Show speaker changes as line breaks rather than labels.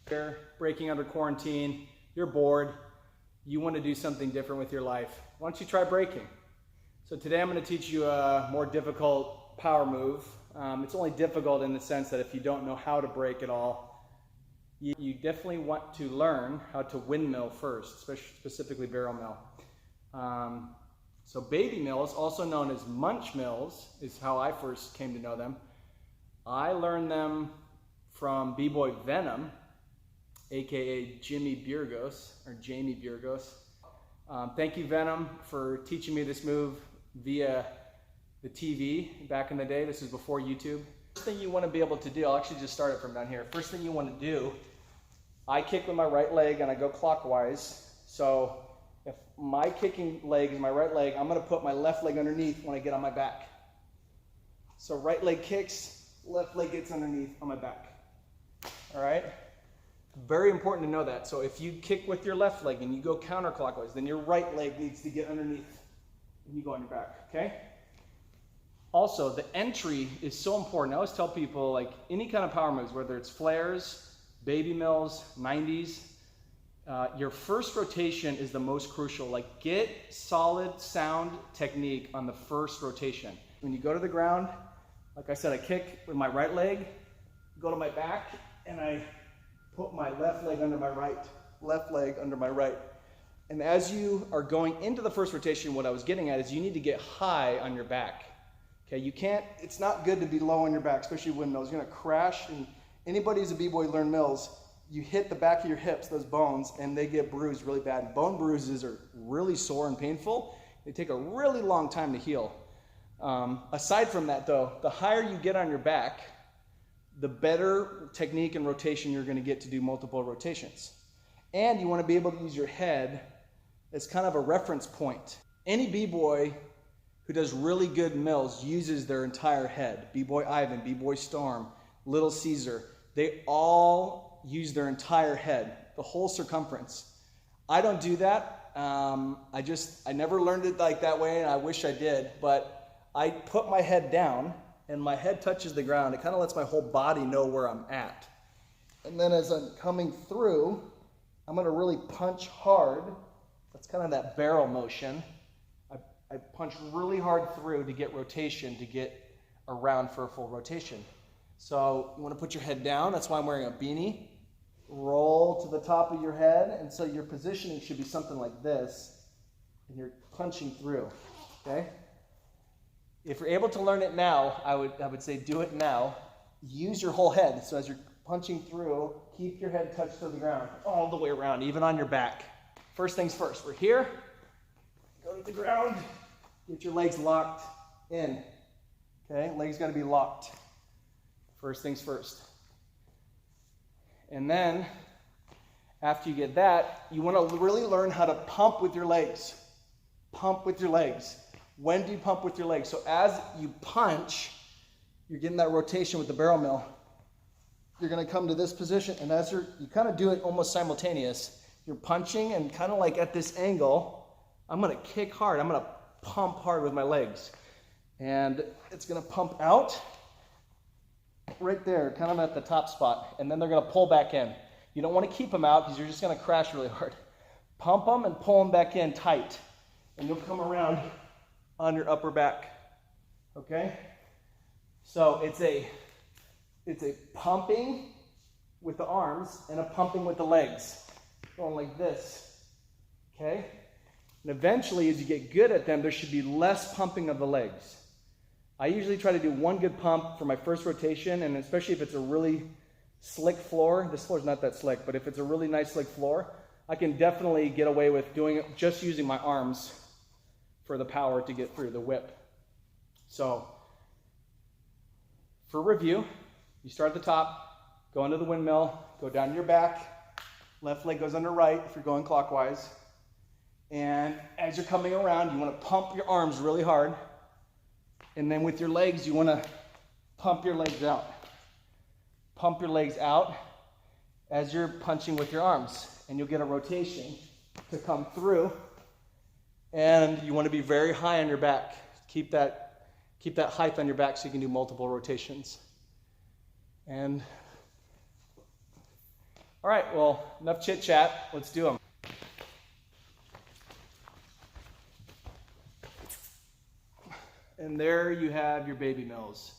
You're breaking under quarantine, you're bored, you want to do something different with your life. Why don't you try breaking? So today I'm going to teach you a more difficult power move. It's only difficult in the sense that if you don't know how to break at all, you definitely want to learn how to windmill first, specifically barrel mill. So baby mills, also known as munch mills, is how I first came to know them. I learned them from B-Boy Venom, aka Jamie Burgos. Thank you, Venom, for teaching me this move via the TV back in the day. This is before YouTube. First thing you want to be able to do, I'll actually just start it from down here. First thing you want to do, I kick with my right leg and I go clockwise. So if my kicking leg is my right leg, I'm going to put my left leg underneath when I get on my back. So right leg kicks, left leg gets underneath on my back. All right? Very important to know that. So if you kick with your left leg and you go counterclockwise, then your right leg needs to get underneath and you go on your back, okay? Also, the entry is so important. I always tell people, like, any kind of power moves, whether it's flares, baby mills, 90s, your first rotation is the most crucial. Like, get solid sound technique on the first rotation. When you go to the ground, like I said, I kick with my right leg, go to my back, and I put my left leg under my right, left leg under my right. And as you are going into the first rotation, what I was getting at is you need to get high on your back. Okay, you can't, it's not good to be low on your back, especially windmills. You're gonna crash, and anybody who's a B-boy learn mills, you hit the back of your hips, those bones, and they get bruised really bad. And bone bruises are really sore and painful. They take a really long time to heal. Aside from that though, the higher you get on your back, the better technique and rotation you're going to get to do multiple rotations. And you want to be able to use your head as kind of a reference point. Any B-boy who does really good mills uses their entire head. B-boy Ivan, B-boy Storm, Little Caesar, they all use their entire head, the whole circumference. I don't do that. I never learned it like that way, and I wish I did, but I put my head down and my head touches the ground. It kind of lets my whole body know where I'm at. And then as I'm coming through, I'm going to really punch hard. That's kind of that barrel motion. I punch really hard through to get rotation, to get around for a full rotation. So you want to put your head down. That's why I'm wearing a beanie. Roll to the top of your head. And so your positioning should be something like this. And you're punching through. Okay? If you're able to learn it now, I would say do it now. Use your whole head. So as you're punching through, keep your head touched to the ground all the way around, even on your back. First things first, we're here. Go to the ground. Get your legs locked in. Okay, legs got to be locked. First things first. And then, after you get that, you want to really learn how to pump with your legs. Pump with your legs. When do you pump with your legs? So as you punch, you're getting that rotation with the barrel mill. You're going to come to this position, and as you kind of do it almost simultaneous. You're punching, and kind of like at this angle, I'm going to kick hard. I'm going to pump hard with my legs. And it's going to pump out right there, kind of at the top spot. And then they're going to pull back in. You don't want to keep them out because you're just going to crash really hard. Pump them and pull them back in tight. And you'll come around on your upper back, okay? So it's a pumping with the arms and a pumping with the legs, going like this, okay? And eventually, as you get good at them, there should be less pumping of the legs. I usually try to do one good pump for my first rotation, and especially if it's a really slick floor. This floor is not that slick, but if it's a really nice slick floor, I can definitely get away with doing it just using my arms for the power to get through the whip. So, for review, you start at the top, go into the windmill, go down to your back, left leg goes under right if you're going clockwise, and as you're coming around, you want to pump your arms really hard, and then with your legs, you want to pump your legs out. Pump your legs out as you're punching with your arms, and you'll get a rotation to come through. And you want to be very high on your back. Keep that height on your back so you can do multiple rotations. And All right, well, enough chit chat. Let's do them. And there you have your baby mills.